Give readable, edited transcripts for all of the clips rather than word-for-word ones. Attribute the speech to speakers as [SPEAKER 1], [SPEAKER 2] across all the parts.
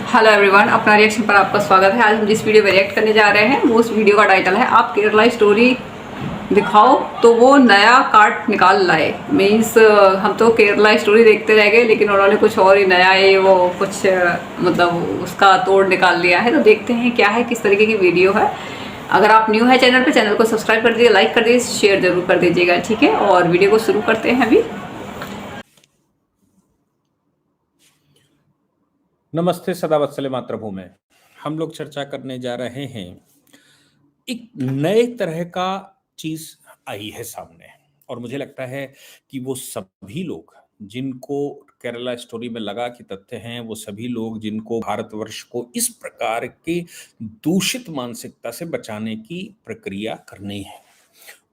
[SPEAKER 1] Hello everyone, अपना reaction पर आपका स्वागत है। आज हम जिस वीडियो में रिएक्ट करने जा रहे हैं वो उस वीडियो का टाइटल है आप केरला स्टोरी दिखाओ तो वो नया कार्ड निकाल लाए। मीन्स हम तो केरला स्टोरी देखते रह गए, लेकिन उन्होंने कुछ और ही नया ही वो कुछ मतलब उसका तोड़ निकाल लिया है। तो देखते हैं क्या है, किस तरीके की वीडियो है। अगर आप न्यू है चैनल पे, चैनल को सब्सक्राइब कर दीजिए, लाइक कर दीजिए, शेयर जरूर कर दीजिएगा, ठीक है। और वीडियो को शुरू करते हैं अभी।
[SPEAKER 2] नमस्ते सदा वत्सले मातृभूमि। हम लोग चर्चा करने जा रहे हैं एक नए तरह का चीज आई है सामने। और मुझे लगता है कि वो सभी लोग जिनको केरला स्टोरी में लगा कि तथ्य हैं, वो सभी लोग जिनको भारतवर्ष को इस प्रकार के दूषित मानसिकता से बचाने की प्रक्रिया करनी है,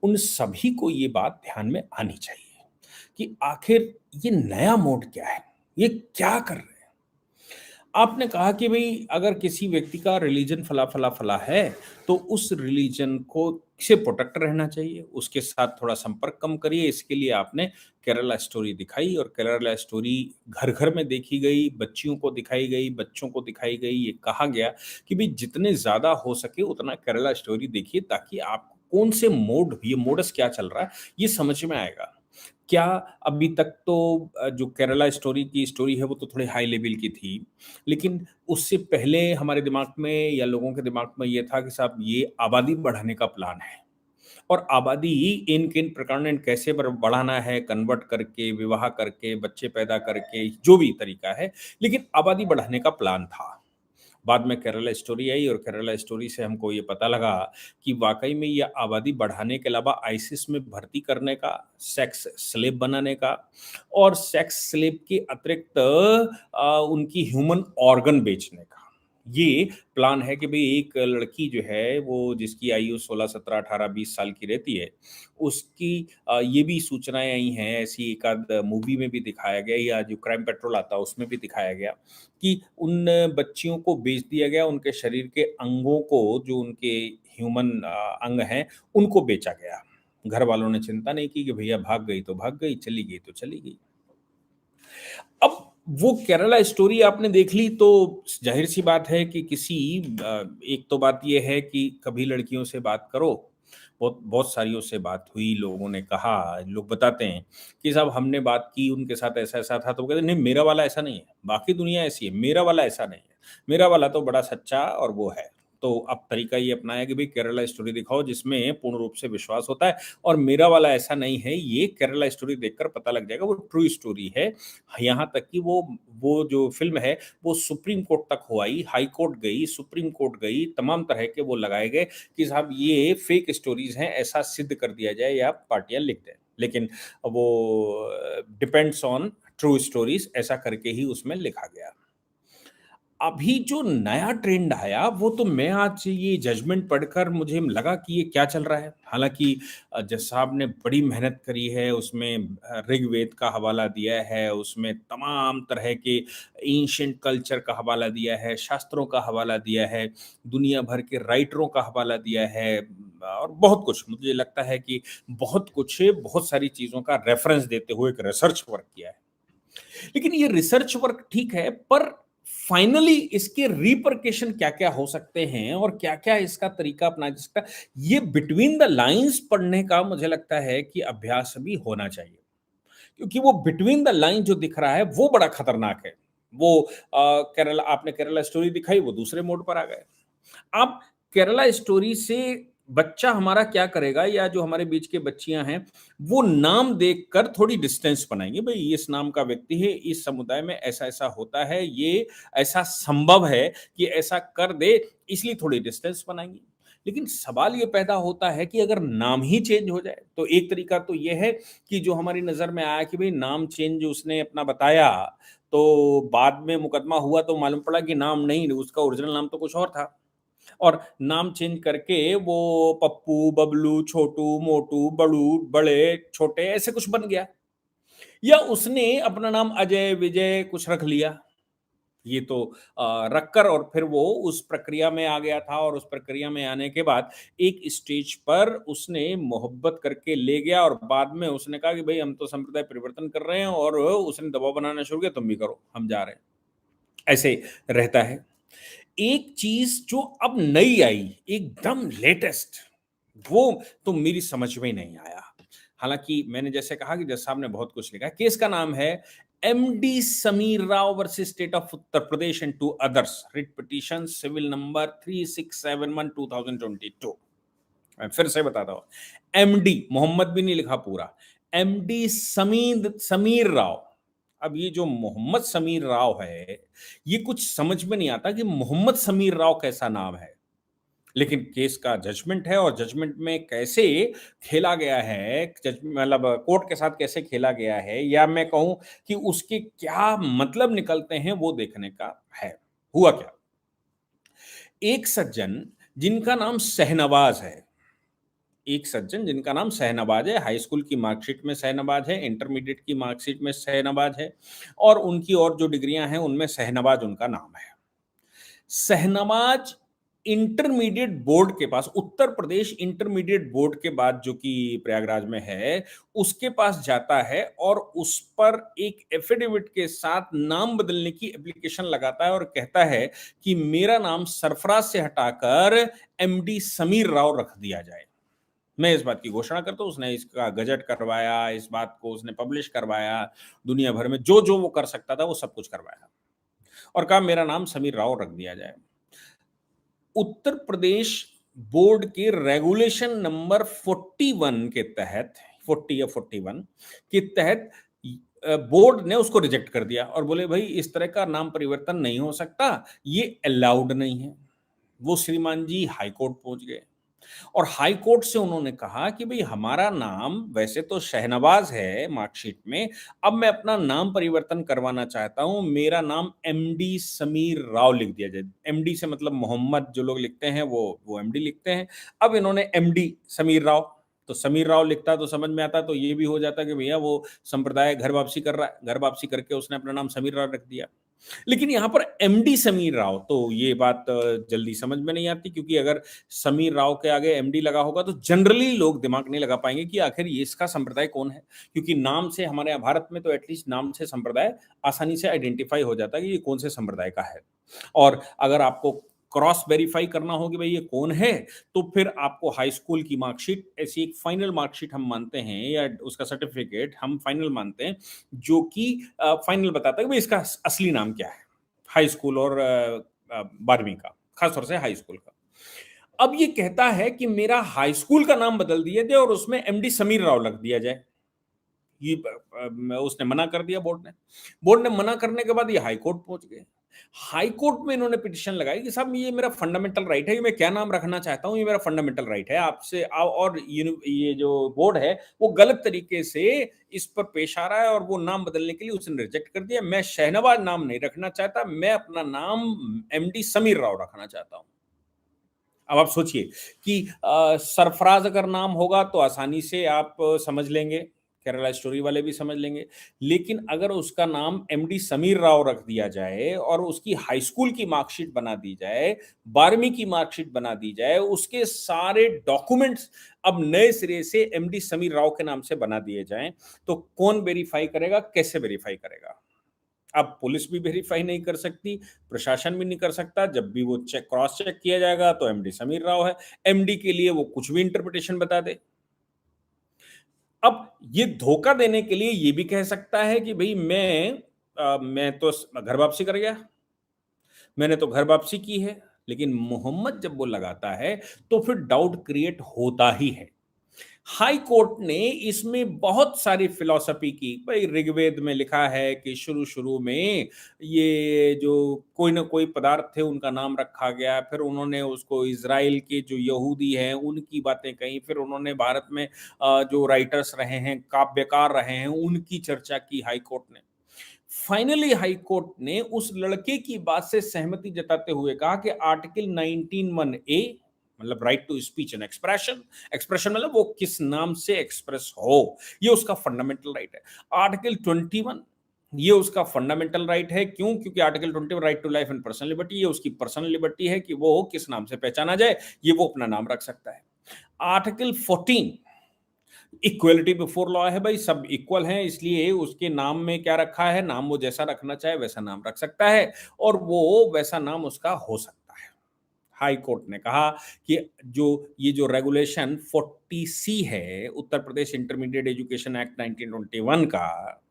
[SPEAKER 2] उन सभी को ये बात ध्यान में आनी चाहिए कि आखिर ये नया मोड क्या है, ये क्या कर रहे हैं। आपने कहा कि भई अगर किसी व्यक्ति का रिलीजन फला, फला, फला है, तो उस रिलीजन को से प्रोटेक्ट रहना चाहिए, उसके साथ थोड़ा संपर्क कम करिए। इसके लिए आपने केरला स्टोरी दिखाई और केरला स्टोरी घर-घर में देखी गई, बच्चियों को दिखाई गई, बच्चों को दिखाई गई। ये कहा गया कि भई जितने ज़्यादा हो सके उतना केरला स्टोरी देखिए, ताकि आपको कौन से मोड, ये मोडस क्या चल रहा है, ये समझ में आएगा। क्या अभी तक तो जो केरला स्टोरी की स्टोरी है वो तो थोड़ी हाई लेवल की थी, लेकिन उससे पहले हमारे दिमाग में या लोगों के दिमाग में ये था कि साहब ये आबादी बढ़ाने का प्लान है और आबादी इन-किन प्रकार ने कैसे बढ़ाना है, कन्वर्ट करके, विवाह करके, बच्चे पैदा करके, जो भी तरीका है, लेकिन आबादी बढ़ाने का प्लान था। बाद में केरला स्टोरी आई और केरला स्टोरी से हमको ये पता लगा कि वाक़ई में ये आबादी बढ़ाने के अलावा आईसिस में भर्ती करने का, सेक्स स्लेव बनाने का और सेक्स स्लेव के अतिरिक्त उनकी ह्यूमन ऑर्गन बेचने का। ये प्लान है कि भई एक लड़की जो है वो जिसकी आयु 16, 17, 18, 20 साल की रहती है, उसकी ये भी सूचनाएँ आई हैं, ऐसी एक आध मूवी में भी दिखाया गया या जो क्राइम पेट्रोल आता है उसमें भी दिखाया गया कि उन बच्चियों को बेच दिया गया, उनके शरीर के अंगों को जो उनके ह्यूमन अंग हैं, उनको बेचा गया। घर वालों ने चिंता नहीं की कि भैया भाग गई तो भाग गई, चली गई तो चली गई। अब वो केरला स्टोरी आपने देख ली तो ज़ाहिर-सी बात है कि किसी एक तो बात ये है कि कभी लड़कियों से बात करो, बहुत बहुत सारियों से बात हुई, लोगों ने कहा, लोग बताते हैं कि साहब हमने बात की, उनके साथ ऐसा-ऐसा था, तो वो कहते हैं, "नहीं, मेरा वाला ऐसा नहीं है, बाकी दुनिया ऐसी है, मेरा वाला ऐसा नहीं है, मेरा वाला तो बड़ा सच्चा और वो है।" तो अब तरीका ये अपनाया कि भई केरला स्टोरी दिखाओ जिसमें पूर्ण रूप से विश्वास होता है और मेरा वाला ऐसा नहीं है, ये केरला स्टोरी देखकर पता लग जाएगा, वो ट्रू स्टोरी है। यहाँ तक कि वो जो फ़िल्म है, वो सुप्रीम कोर्ट तक हो आई, हाई कोर्ट गई, सुप्रीम कोर्ट गई, तमाम तरह के वो लगाए गए कि साहब ये फेक स्टोरीज़ हैं, ऐसा सिद्ध कर दिया जाए या पार्टियाँ लिख दें। लेकिन वो डिपेंड्स ऑन ट्रू स्टोरीज़ ऐसा करके ही उसमें लिखा गया। अभी जो नया ट्रेंड आया, वो तो मैं आज ये जजमेंट पढ़कर मुझे लगा कि ये क्या चल रहा है। हालाँकि जज साहब ने बड़ी मेहनत करी है, उसमें ऋग्वेद का हवाला दिया है, उसमें तमाम तरह के एंशिएंट कल्चर का हवाला दिया है, शास्त्रों का हवाला दिया है, दुनिया भर के राइटरों का हवाला दिया है और बहुत कुछ। मुझे लगता है कि बहुत कुछ, बहुत सारी चीज़ों का रेफ़रेंस देते हुए एक रिसर्च वर्क किया है। लेकिन ये रिसर्च वर्क ठीक है, पर फाइनली इसके रिपरकेशन क्या-क्या हो सकते हैं और क्या-क्या इसका तरीका अपनाया जा सकता है, ये बिटवीन द लाइन्स पढ़ने का मुझे लगता है कि अभ्यास भी होना चाहिए। क्योंकि वो बिटवीन द लाइन जो दिख रहा है, वो बड़ा खतरनाक है। वो केरला आपने केरला स्टोरी दिखाई, वो दूसरे मोड पर आ गए। अब केरला स्टोरी से बच्चा हमारा क्या करेगा या जो हमारे बीच के बच्चियां हैं, वो नाम देखकर थोड़ी डिस्टेंस बनाएंगे। भाई इस नाम का व्यक्ति है, इस समुदाय में ऐसा ऐसा होता है, ये ऐसा संभव है कि ऐसा कर दे, इसलिए थोड़ी डिस्टेंस बनाएंगे। लेकिन सवाल ये पैदा होता है कि अगर नाम ही चेंज हो जाए, तो एक तरीका तो ये है कि जो हमारी नजर में आया कि भाई नाम चेंज उसने अपना बताया, तो बाद में मुकदमा हुआ तो मालूम पड़ा कि नाम नहीं, उसका ओरिजिनल नाम तो कुछ और था और नाम चेंज करके वो पप्पू, बबलू, छोटू, मोटू, बड़ू, बड़े, छोटे ऐसे कुछ बन गया या उसने अपना नाम अजय, विजय कुछ रख लिया। ये तो रखकर और फिर वो उस प्रक्रिया में आ गया था और उस प्रक्रिया में आने के बाद एक स्टेज पर उसने मोहब्बत करके ले गया और बाद में उसने कहा कि भई हम तो संप्रदाय परिवर्तन कर रहे हैं और उसने दबाव बनाना शुरू किया, तुम भी करो, हम जा रहे हैं। ऐसे रहता है। एक चीज जो अब नई आई, एकदम लेटेस्ट, वो तो मेरी समझ में ही नहीं आया। हालांकि मैंने जैसे कहा कि जज साहब ने बहुत कुछ लिखा है। केस का नाम है MD Samir Rao versus state of Uttar Pradesh and two others, writ petition civil number 3671 2022। मैं फिर से बताता हूं, एमडी, मोहम्मद भी नहीं लिखा पूरा, एमडी समीर राव। अब ये जो मोहम्मद समीर राव है, ये कुछ समझ में नहीं आता कि मोहम्मद समीर राव कैसा नाम है। लेकिन केस का जजमेंट है, और जजमेंट में कैसे खेला गया है, मतलब कोर्ट के साथ कैसे खेला गया है, या मैं कहूं कि उसके क्या मतलब निकलते हैं, वो देखने का है। हुआ क्या, एक सज्जन जिनका नाम शहनवाज है, एक सज्जन जिनका नाम शहनवाज है, हाई स्कूल की मार्कशीट में शहनवाज है, इंटरमीडिएट की मार्कशीट में शहनवाज है, और उनकी और जो डिग्रियां हैं उनमें शहनवाज उनका नाम है। शहनवाज इंटरमीडिएट बोर्ड के पास, उत्तर प्रदेश इंटरमीडिएट बोर्ड के बाद जो कि प्रयागराज में है, उसके पास जाता है और उस पर एक एफिडेविट के साथ नाम बदलने की एप्लीकेशन लगाता है और कहता है कि मेरा नाम सरफराज से हटाकर एमडी समीर राव रख दिया जाए। मैं इस बात की घोषणा करता हूं। उसने इसका गजट करवाया, इस बात को उसने पब्लिश करवाया, दुनिया भर में जो जो वो कर सकता था वो सब कुछ करवाया, और कहा मेरा नाम समीर राव रख दिया जाए। उत्तर प्रदेश बोर्ड के रेगुलेशन नंबर 41 के तहत, 40 या 41 के तहत बोर्ड ने उसको रिजेक्ट कर दिया और बोले भाई इस तरह का नाम परिवर्तन नहीं हो सकता, ये अलाउड नहीं है। वो श्रीमान जी हाई कोर्ट पहुंच गए, और हाई कोर्ट से उन्होंने कहा कि भाई हमारा नाम वैसे तो शहनवाज है मार्कशीट में, अब मैं अपना नाम परिवर्तन करवाना चाहता हूं, मेरा नाम एमडी समीर राव लिख दिया जाए। एमडी से मतलब मोहम्मद जो लोग लिखते हैं वो एमडी लिखते हैं। अब इन्होंने एमडी समीर राव, तो समीर राव लिखता तो समझ में आता, तो ये भी हो जाता कि भैया वो संप्रदाय घर वापसी कर रहा है, घर वापसी करके उसने अपना नाम समीर राव रख दिया। लेकिन यहां पर एमडी समीर राव, तो ये बात जल्दी समझ में नहीं आती, क्योंकि अगर समीर राव के आगे एमडी लगा होगा तो जनरली लोग दिमाग नहीं लगा पाएंगे कि आखिर ये इसका संप्रदाय कौन है, क्योंकि नाम से हमारे यहाँ भारत में तो एटलीस्ट नाम से संप्रदाय आसानी से आइडेंटिफाई हो जाता है कि ये कौन से संप्रदाय का है। और अगर आपको क्रॉस वेरीफाई करना हो कि भाई ये कौन है, तो फिर आपको हाई स्कूल की मार्कशीट, ऐसी एक फाइनल मार्कशीट हम मानते हैं, या उसका सर्टिफिकेट हम फाइनल मानते हैं, जो कि फाइनल बताता है कि भाई इसका असली नाम क्या है, हाई स्कूल और 12वीं का, खासतौर से हाई स्कूल का। अब ये कहता है कि मेरा हाई स्कूल का नाम बदल दिया जाए और उसमें एमडी समीर राव लग दिया जाए। ये उसने मना कर दिया, बोर्ड ने मना करने के बाद ये हाई कोर्ट पहुंच गए। हाई कोर्ट में इन्होंने पिटीशन लगाई कि साहब ये मेरा फंडामेंटल राइट है, ये मैं क्या नाम रखना चाहता हूं, ये मेरा फंडामेंटल राइट है, आपसे और ये जो बोर्ड है वो गलत तरीके से इस पर पेश आ रहा है, और वो नाम बदलने के लिए उसने रिजेक्ट कर दिया। मैं शहनवाज नाम नहीं रखना चाहता, मैं अपना नाम एमडी समीर राव रखना चाहता हूं। अब आप सोचिए कि सरफराज अगर नाम होगा तो आसानी से आप समझ लेंगे, केरला स्टोरी वाले भी समझ लेंगे। लेकिन अगर उसका नाम एमडी समीर राव रख दिया जाए और उसकी हाई स्कूल की मार्कशीट बना दी जाए, 12वीं की मार्कशीट बना दी जाए, उसके सारे डॉक्यूमेंट्स अब नए सिरे से एमडी समीर राव के नाम से बना दिए जाएं, तो कौन वेरीफाई करेगा, कैसे वेरीफाई करेगा? अब पुलिस भी वेरीफाई नहीं कर सकती, प्रशासन भी नहीं कर सकता। जब भी वो क्रॉस चेक किया जाएगा तो एमडी समीर राव है, एमडी के लिए वो कुछ भी इंटरप्रिटेशन बता दे। अब ये धोखा देने के लिए ये भी कह सकता है कि भाई मैं तो घर वापसी कर गया, मैंने तो घर वापसी की है। लेकिन मोहम्मद जब वो लगाता है तो फिर डाउट क्रिएट होता ही है। हाई कोर्ट ने इसमें बहुत सारी फिलॉसफी की। भाई ऋग्वेद में लिखा है कि शुरू शुरू में ये जो कोई ना कोई पदार्थ थे उनका नाम रखा गया, फिर उन्होंने उसको इजराइल के जो यहूदी हैं उनकी बातें कही, फिर उन्होंने भारत में जो राइटर्स रहे हैं, काव्यकार रहे हैं, उनकी चर्चा की हाई कोर्ट ने। फाइनली हाई कोर्ट ने उस लड़के की बात से सहमति जताते हुए कहा कि आर्टिकल 19(1)(a) मतलब right to speech and expression, expression मतलब वो किस नाम से एक्सप्रेस हो, ये उसका फंडामेंटल राइट है। आर्टिकल 21 ये उसका फंडामेंटल राइट है। क्यों? क्योंकि article 21 right to life and personal liberty, ये उसकी पर्सनल लिबर्टी है कि वो किस नाम से पहचाना जाए, ये वो अपना नाम रख सकता है। आर्टिकल 14 इक्वलिटी बिफोर लॉ है भाई, सब इक्वल हैं, इसलिए उसके नाम में क्या रखा है, नाम वो जैसा रखना चाहे वैसा नाम रख सकता है और वो वैसा नाम उसका हो सकता है। हाई कोर्ट ने कहा कि जो रेगुलेशन 40C है, Uttar Pradesh intermediate education act 1921 का,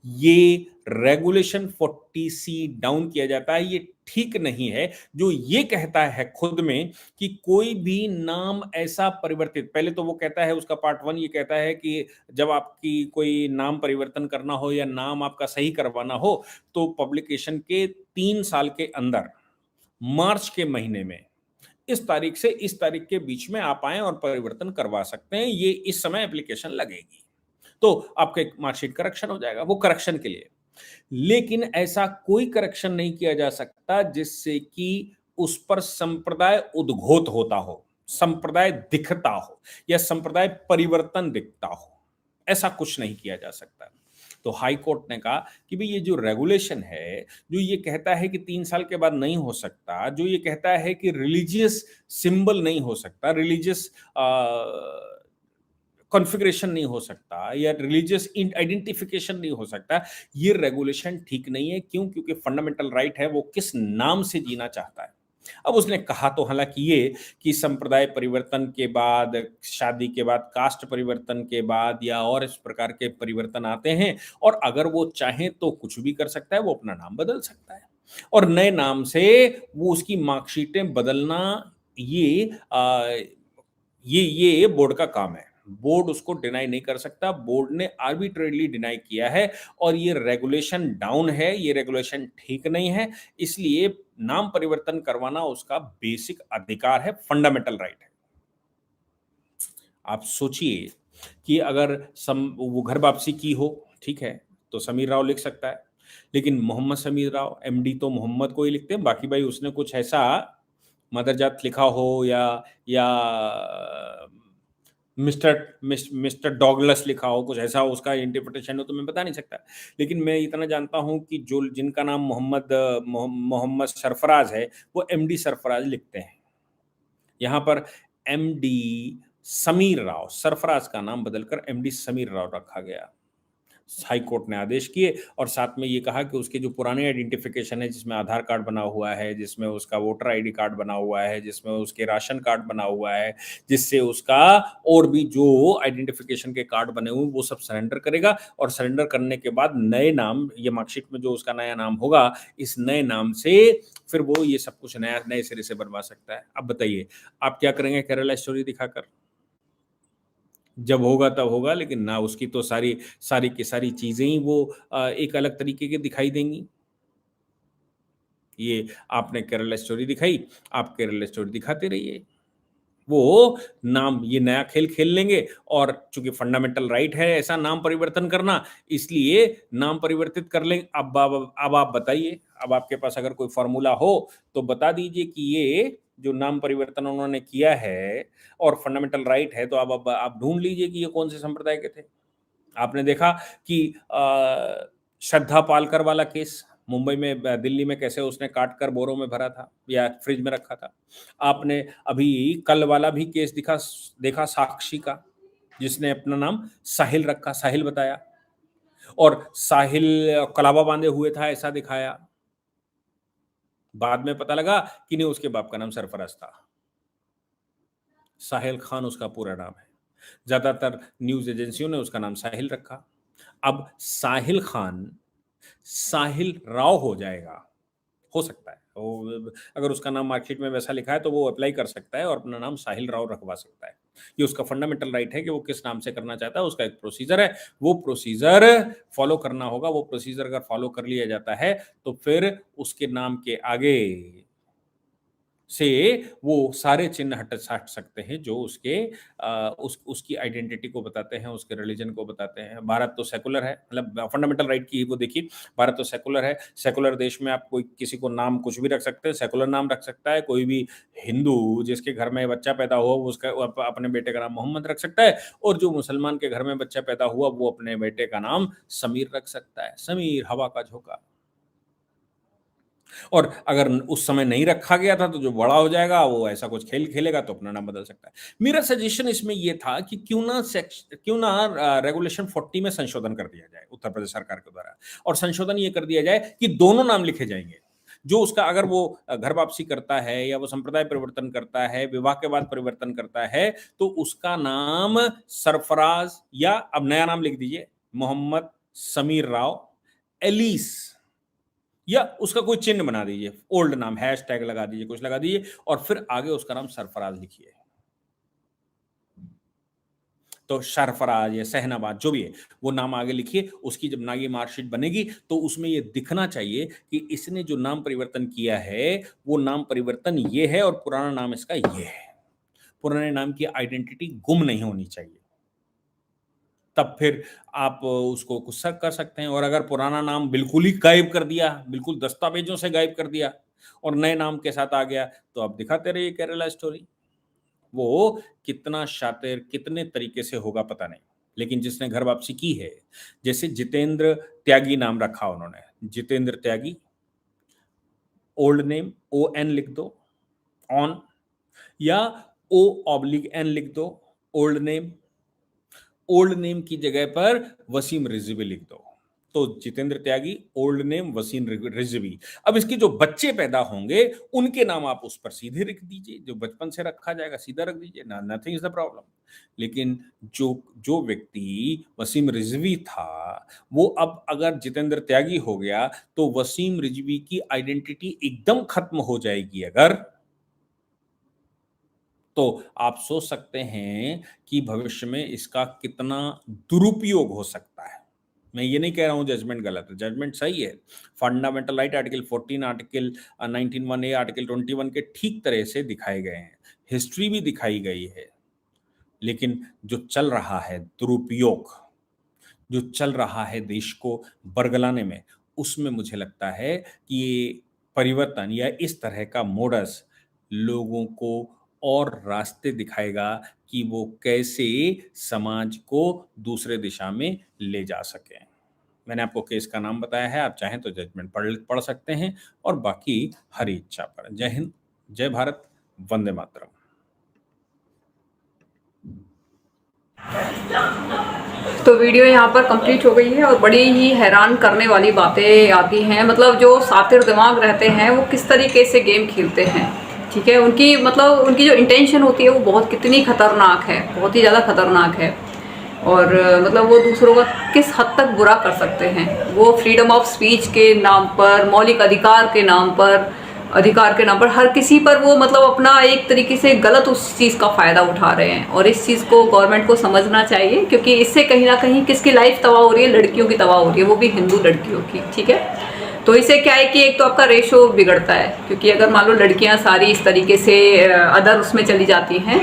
[SPEAKER 2] ये रेगुलेशन 40C डाउन किया जाता है, ये ठीक नहीं है। जो ये कहता है खुद में कि कोई भी नाम ऐसा परिवर्तित, पहले तो वो कहता है उसका पार्ट 1 ये कहता है कि जब आपकी कोई नाम परिवर्तन करना हो या नाम आपका सही करवाना हो तो पब्लिकेशन के 3 साल के अंदर मार्च के महीने में इस तारीख से इस तारीख के बीच में आप आएं और परिवर्तन करवा सकते हैं, ये इस समय एप्लीकेशन लगेगी तो आपका एक मार्कशीट करेक्शन हो जाएगा, वो करेक्शन के लिए। लेकिन ऐसा कोई करेक्शन नहीं किया जा सकता जिससे कि उस पर संप्रदाय उद्घोत होता हो, संप्रदाय दिखता हो या संप्रदाय परिवर्तन दिखता हो, ऐसा कुछ नहीं किया जा सकता। तो हाई कोर्ट ने कहा कि भाई ये जो रेगुलेशन है, जो ये कहता है कि 3 साल के बाद नहीं हो सकता, जो ये कहता है कि रिलीजियस सिंबल नहीं हो सकता, रिलीजियस कॉन्फ़िगरेशन नहीं हो सकता या रिलीजियस आइडेंटिफिकेशन नहीं हो सकता, ये रेगुलेशन ठीक नहीं है। क्यों? क्योंकि फंडामेंटल राइट है वो किस नाम से जीना चाहता है। अब उसने कहा तो हालांकि ये कि संप्रदाय परिवर्तन के बाद, शादी के बाद, कास्ट परिवर्तन के बाद या और इस प्रकार के परिवर्तन आते हैं और अगर वो चाहे तो कुछ भी कर सकता है, वो अपना नाम बदल सकता है और नए नाम से वो उसकी मार्कशीटें बदलना, ये ये बोर्ड का काम है। बोर्ड उसको डिनाई नहीं कर सकता। बोर्ड ने आर्बिट्रेरली डिनाई किया है और ये रेगुलेशन डाउन है, ये रेगुलेशन ठीक नहीं है। इसलिए नाम परिवर्तन करवाना उसका बेसिक अधिकार है, फंडामेंटल राइट है। आप सोचिए कि अगर वो घर वापसी की हो, ठीक है, तो समीर राव लिख सकता है, लेकिन मोहम्मद समीर राव, एमडी तो मोहम्मद को ही लिखते हैं, बाकी भाई उसने कुछ ऐसा मदरजात लिखा हो या मिस्टर डॉगलस लिखा हो, कुछ ऐसा उसका इंटरप्रिटेशन हो तो मैं बता नहीं सकता। लेकिन मैं इतना जानता हूं कि जो जिनका नाम मोहम्मद सरफराज है वो एमडी सरफराज लिखते हैं। यहाँ पर एमडी समीर राव, सरफराज का नाम बदलकर एमडी समीर राव रखा गया। हाई कोर्ट ने आदेश किए और साथ में ये कहा कि उसके जो पुराने आइडेंटिफिकेशन है, जिसमें आधार कार्ड बना हुआ है, जिसमें उसका वोटर आईडी कार्ड बना हुआ है, जिसमें उसके राशन कार्ड बना हुआ है, जिससे उसका और भी जो आइडेंटिफिकेशन के कार्ड बने हुए वो सब सरेंडर करेगा और सरेंडर करने के बाद नए नाम, ये मार्कशीट में जो उसका नया नाम होगा, इस नए नाम से फिर वो ये सब कुछ नया नए सिरे से बनवा सकता है। अब बताइए आप क्या करेंगे केरला स्टोरी दिखाकर? जब होगा तब होगा, लेकिन ना उसकी तो सारी सारी की सारी चीज़ें ही वो एक अलग तरीके की दिखाई देंगी। ये आपने केरला स्टोरी दिखाई, आप केरला स्टोरी दिखाते रहिए। वो नाम ये नया खेल खेल लेंगे और चूँकि फंडामेंटल राइट है ऐसा नाम परिवर्तन करना, इसलिए नाम परिवर्तित कर लें। अब आप बताइए, अब आपके पास अगर कोई फ़ॉर्मूला हो, तो बता दीजिए कि ये जो नाम परिवर्तन उन्होंने किया है और फंडामेंटल राइट है, तो अब आप ढूँढ लीजिए कि ये कौन-से संप्रदाय के थे। आपने देखा कि श्रद्धा पालकर वाला केस मुंबई में, दिल्ली में कैसे उसने काट कर बोरों में भरा था या फ्रिज में रखा था। आपने अभी कल वाला भी केस देखा साक्षी का, जिसने अपना नाम साहिल रखा, साहिल बताया और साहिल कलावा बांधे हुए था ऐसा दिखाया। बाद में पता लगा कि नहीं, उसके बाप का नाम सरफराज था। साहिल खान उसका पूरा नाम है। ज़्यादातर न्यूज़ एजेंसियों ने उसका नाम साहिल रखा। अब साहिल खान साहिल राव हो जाएगा, हो सकता है। वो अगर उसका नाम मार्कशीट में वैसा लिखा है तो वो अप्लाई कर सकता है और अपना नाम साहिल राव रखवा सकता है। ये उसका फंडामेंटल राइट है कि वो किस नाम से करना चाहता है, उसका एक प्रोसीजर है, वो प्रोसीजर फॉलो करना होगा। वो प्रोसीजर अगर फॉलो कर लिया जाता है तो फिर उसके नाम के आगे से वो सारे चिन्ह हट सकते हैं जो उसके उसकी आइडेंटिटी को बताते हैं, उसके रिलीजन को बताते हैं। भारत तो सेकुलर है, मतलब फंडामेंटल राइट की वो देखिए, भारत तो सेकुलर है। सेकुलर देश में आप कोई किसी को नाम कुछ भी रख सकते हैं, सेकुलर नाम रख सकता है। कोई भी हिंदू जिसके घर में बच्चा पैदा हुआ वो उसका अपने बेटे का नाम मोहम्मद रख सकता है और जो मुसलमान के घर में बच्चा पैदा हुआ वो अपने बेटे का नाम समीर रख सकता है। समीर, हवा का झोंका। और अगर उस समय नहीं रखा गया था तो जो बड़ा हो जाएगा वो ऐसा कुछ खेल खेलेगा तो अपना नाम बदल सकता है। मेरा सजेशन इसमें ये था कि क्यों ना रेगुलेशन 40 में संशोधन कर दिया जाए उत्तर प्रदेश सरकार के द्वारा, और संशोधन ये कर दिया जाए कि दोनों नाम लिखे जाएंगे। जो उसका अगर वो घर वापसी करता है या वो संप्रदाय परिवर्तन करता है, विवाह के बाद परिवर्तन करता है, तो उसका नाम सरफराज, या अब नया नाम लिख दीजिए मोहम्मद समीर राव एलिस, या उसका कोई चिन्ह बना दीजिए, ओल्ड नाम, हैश टैग लगा दीजिए, कुछ लगा दीजिए, और फिर आगे उसका नाम सरफराज लिखिए। तो सरफराज या शहनाबाद जो भी है वो नाम आगे लिखिए। उसकी जब नागी मार्कशीट बनेगी तो उसमें ये दिखना चाहिए कि इसने जो नाम परिवर्तन किया है वो नाम परिवर्तन ये है और पुराना नाम इसका ये है। पुराने नाम की आइडेंटिटी गुम नहीं होनी चाहिए, तब फिर आप उसको कुछ कर सकते हैं। और अगर पुराना नाम बिल्कुल ही गायब कर दिया, बिल्कुल दस्तावेजों से गायब कर दिया और नए नाम के साथ आ गया, तो आप दिखाते रहिए केरला स्टोरी। वो कितना शातिर, कितने तरीके से होगा पता नहीं, लेकिन जिसने घर वापसी की है, जैसे जितेंद्र त्यागी नाम रखा उन्होंने, जितेंद्र त्यागी, ओल्ड नेम ON लिख दो, ऑन, या O/N लिख दो, ओल्ड नेम। ओल्ड नेम की जगह पर वसीम रिजवी लिख दो, तो जितेंद्र त्यागी, ओल्ड नेम वसीम रिजवी। अब इसके जो बच्चे पैदा होंगे उनके नाम आप उस पर सीधे लिख दीजिए, जो बचपन से रखा जाएगा सीधा रख दीजिए, नथिंग इज द प्रॉब्लम। लेकिन जो जो व्यक्ति वसीम रिजवी था वो अब अगर जितेंद्र त्यागी हो गया तो वसीम रिजवी की आइडेंटिटी एकदम खत्म हो जाएगी अगर, तो आप सोच सकते हैं कि भविष्य में इसका कितना दुरुपयोग हो सकता है। मैं ये नहीं कह रहा हूं जजमेंट गलत है, जजमेंट सही है। Fundamental right article 14, article 19(1)(a), article 21 के ठीक तरह से दिखाए गए हैं, हिस्ट्री भी दिखाई गई है। लेकिन जो चल रहा है दुरुपयोग, जो चल रहा है देश को बरगलाने में, उसमें मुझे लगता है कि ये परिवर्तन या इस तरह का मोडस लोगों को और रास्ते दिखाएगा कि वो कैसे समाज को दूसरे दिशा में ले जा सकें। मैंने आपको केस का नाम बताया है, आप चाहें तो जजमेंट पढ़ सकते हैं, और बाकी हरी इच्छा पर। जय हिंद, जय भारत, वंदे मातरम।
[SPEAKER 1] तो वीडियो यहाँ पर कंप्लीट हो गई है और बड़ी ही हैरान करने वाली बातें आती हैं। मतलब जो सातिर दिमाग रहते हैं वो किस तरीके से गेम खेलते हैं, ठीक है। उनकी जो इंटेंशन होती है वो बहुत कितनी खतरनाक है, बहुत ही ज़्यादा खतरनाक है। और मतलब वो दूसरों का किस हद तक बुरा कर सकते हैं। वो फ्रीडम ऑफ स्पीच के नाम पर, मौलिक अधिकार के नाम पर, हर किसी पर वो मतलब अपना एक तरीके से गलत उस चीज़ का फ़ायदा उठा रहे हैं। और इस चीज़ को गवर्नमेंट को समझना चाहिए, क्योंकि इससे कहीं ना कहीं किसकी लाइफ तबाह हो रही है, लड़कियों की तबाह हो रही है, वो भी हिंदू लड़कियों की, ठीक है। तो इससे क्या है कि एक तो आपका रेशो बिगड़ता है, क्योंकि अगर मान लो लड़कियां सारी इस तरीके से अदर उसमें चली जाती हैं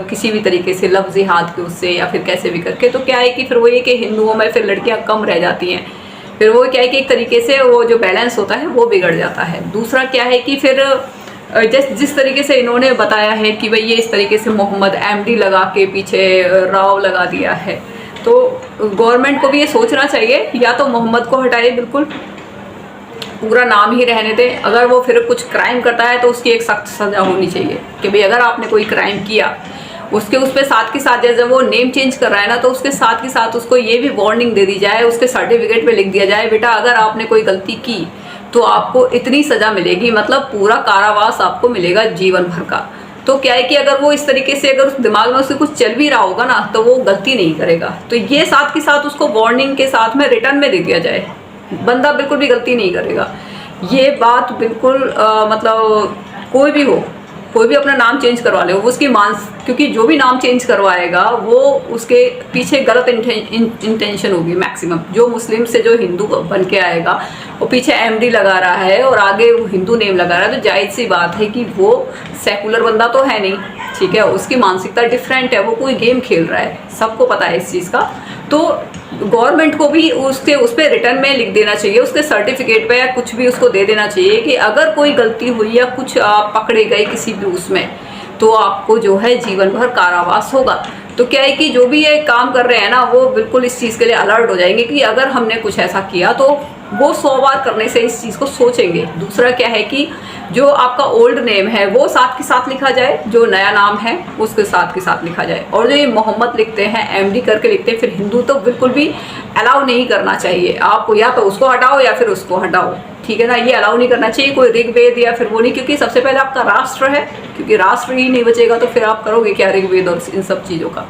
[SPEAKER 1] किसी भी तरीके से, लफ्ज़ जिहाद के उससे या फिर कैसे भी करके, तो क्या है कि फिर वो ये कि हिंदुओं में फिर लड़कियां कम रह जाती हैं। फिर वो क्या है कि एक तरीके से वो जो बैलेंस होता है वो बिगड़ जाता है। दूसरा क्या है कि फिर जिस तरीके से इन्होंने बताया है कि भाई ये इस तरीके से मोहम्मद MD लगा के पीछे राव लगा दिया है, तो गवर्नमेंट को भी ये सोचना चाहिए, या तो मोहम्मद को हटाए, बिल्कुल पूरा नाम ही रहने दें। अगर वो फिर कुछ क्राइम करता है तो उसकी एक सख्त सज़ा होनी चाहिए कि भाई अगर आपने कोई क्राइम किया उसके उस पर साथ के साथ, जब वो नेम चेंज कर रहा है ना, तो उसके साथ के साथ उसको ये भी वार्निंग दे दी जाए, उसके सर्टिफिकेट पे लिख दिया जाए, बेटा अगर आपने कोई गलती की तो आपको इतनी सज़ा मिलेगी, मतलब पूरा कारावास आपको मिलेगा जीवन भर का। तो क्या है कि अगर वो इस तरीके से, अगर उस दिमाग में उसके कुछ चल भी रहा होगा ना, तो वो गलती नहीं करेगा। तो ये साथ के साथ उसको वार्निंग के साथ में रिटर्न में दे दिया जाए, बंदा बिल्कुल भी गलती नहीं करेगा। ये बात बिल्कुल मतलब कोई भी अपना नाम चेंज करवा ले, वो उसकी क्योंकि जो भी नाम चेंज करवाएगा वो उसके पीछे गलत इंटेंशन होगी मैक्सिमम। जो मुस्लिम से जो हिंदू बन के आएगा वो पीछे MD लगा रहा है और आगे वो हिंदू नेम लगा रहा है, तो जाहिर सी बात है कि वो सेकुलर बंदा तो है नहीं, ठीक है। उसकी मानसिकता डिफरेंट है, वो कोई गेम खेल रहा है, सबको पता है इस चीज़ का। तो गवर्नमेंट को भी उस पर रिटर्न में लिख देना चाहिए, उसके सर्टिफिकेट पे या कुछ भी उसको दे देना चाहिए कि अगर कोई गलती हुई या कुछ आप पकड़े गए किसी भी उसमें, तो आपको जो है जीवन भर कारावास होगा। तो क्या है कि जो भी ये काम कर रहे हैं ना, वो बिल्कुल इस चीज़ के लिए अलर्ट हो जाएंगे कि अगर हमने कुछ ऐसा किया तो वो 100 बार करने से इस चीज़ को सोचेंगे। दूसरा क्या है कि जो आपका ओल्ड नेम है वो साथ के साथ लिखा जाए, जो नया नाम है उसके साथ के साथ लिखा जाए। और जो ये मोहम्मद लिखते हैं, एमडी करके लिखते हैं, फिर हिंदू तो बिल्कुल भी अलाउ नहीं करना चाहिए। आप या तो उसको हटाओ या फिर उसको हटाओ, ठीक है ना। ये अलाउ नहीं करना चाहिए कोई ऋग्वेद या फिर वो नहीं, क्योंकि सबसे पहले आपका राष्ट्र है, क्योंकि राष्ट्र ही नहीं बचेगा तो फिर आप करोगे क्या ऋग्वेद और इन सब चीज़ों का।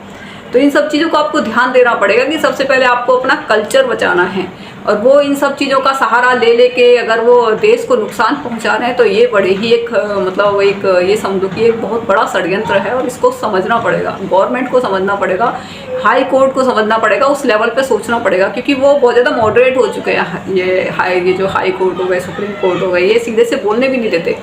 [SPEAKER 1] तो इन सब चीज़ों को आपको ध्यान देना पड़ेगा कि सबसे पहले आपको अपना कल्चर बचाना है। और वो इन सब चीज़ों का सहारा ले लेके अगर वो देश को नुकसान पहुंचा रहे हैं तो ये बड़े ही एक मतलब एक ये समझो कि एक बहुत बड़ा षड्यंत्र है। और इसको समझना पड़ेगा, गवर्नमेंट को समझना पड़ेगा, हाई कोर्ट को समझना पड़ेगा, उस लेवल पे सोचना पड़ेगा, क्योंकि वो बहुत ज़्यादा मॉडरेट हो चुके हैं। ये जो हाई कोर्ट हो गए, सुप्रीम कोर्ट हो गए, ये सीधे से बोलने भी नहीं देते।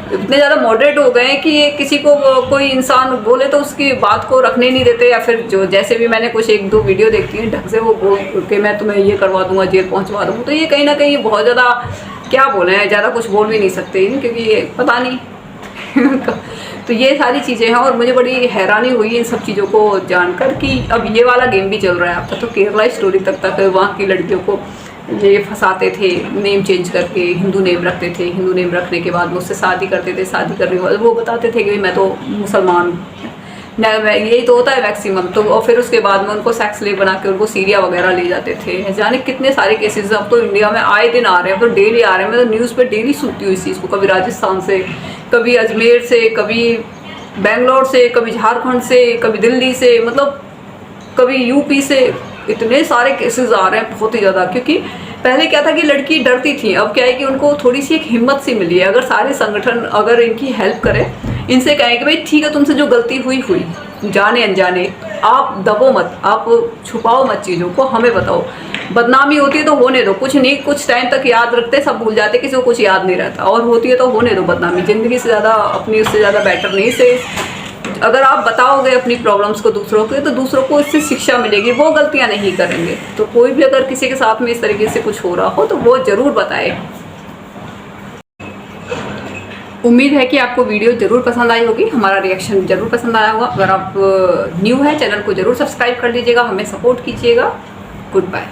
[SPEAKER 1] इतने ज़्यादा मॉडरेट हो गए हैं कि ये किसी को कोई इंसान बोले तो उसकी बात को रखने नहीं देते। या फिर जो जैसे भी मैंने कुछ 1-2 वीडियो देखती हूँ, ढंग से वो बोल के मैं तुम्हें ये करवा दूंगा, जेल पहुँचवा दूँगा। तो ये कहीं ना कहीं बहुत ज़्यादा क्या बोले हैं, ज़्यादा कुछ बोल भी नहीं सकते, क्योंकि ये पता नहीं तो ये सारी चीज़ें हैं। और मुझे बड़ी हैरानी हुई इन सब चीज़ों को जानकर कि अब ये वाला गेम भी चल रहा है आपका। तो केरला स्टोरी तक वहाँ की लड़कियों को ये फंसाते थे, नेम चेंज करके हिंदू नेम रखते थे। हिंदू नेम रखने के बाद वो उससे शादी करते थे, शादी करने के बाद वो बताते थे कि मैं तो मुसलमान, यही तो होता है मैक्सिमम। तो और फिर उसके बाद में उनको सेक्स स्लेव बना के उनको सीरिया वगैरह ले जाते थे। जाने कितने सारे केसेस अब तो इंडिया में आए दिन आ रहे हैं, तो डेली आ रहे हैं। मैं तो न्यूज़ पे डेली सुनती हूँ इस चीज़ को, कभी राजस्थान से, कभी अजमेर से, कभी बेंगलोर से, कभी झारखंड से, कभी दिल्ली से, मतलब कभी यूपी से। इतने सारे केसेस आ रहे हैं बहुत ही ज़्यादा। क्योंकि पहले क्या था कि लड़की डरती थी, अब क्या है कि उनको थोड़ी सी एक हिम्मत सी मिली है। अगर सारे संगठन अगर इनकी हेल्प करें, इनसे कहें कि भाई ठीक है, तुमसे जो गलती हुई जाने अनजाने, आप दबो मत, आप छुपाओ मत चीज़ों को, हमें बताओ। बदनामी होती है तो होने दो, कुछ नहीं, कुछ टाइम तक याद रखते, सब भूल जाते, किसी को कुछ याद नहीं रहता। और होती है तो होने दो बदनामी, ज़िंदगी से ज़्यादा अपनी उससे ज़्यादा बेटर नहीं। से अगर आप बताओगे अपनी प्रॉब्लम्स को दूसरों को, तो दूसरों को इससे शिक्षा मिलेगी, वो गलतियां नहीं करेंगे। तो कोई भी अगर किसी के साथ में इस तरीके से कुछ हो रहा हो तो वो ज़रूर बताए। उम्मीद है कि आपको वीडियो ज़रूर पसंद आई होगी, हमारा रिएक्शन ज़रूर पसंद आया होगा। अगर आप न्यू है, चैनल को ज़रूर सब्सक्राइब कर लीजिएगा, हमें सपोर्ट कीजिएगा। Good bye.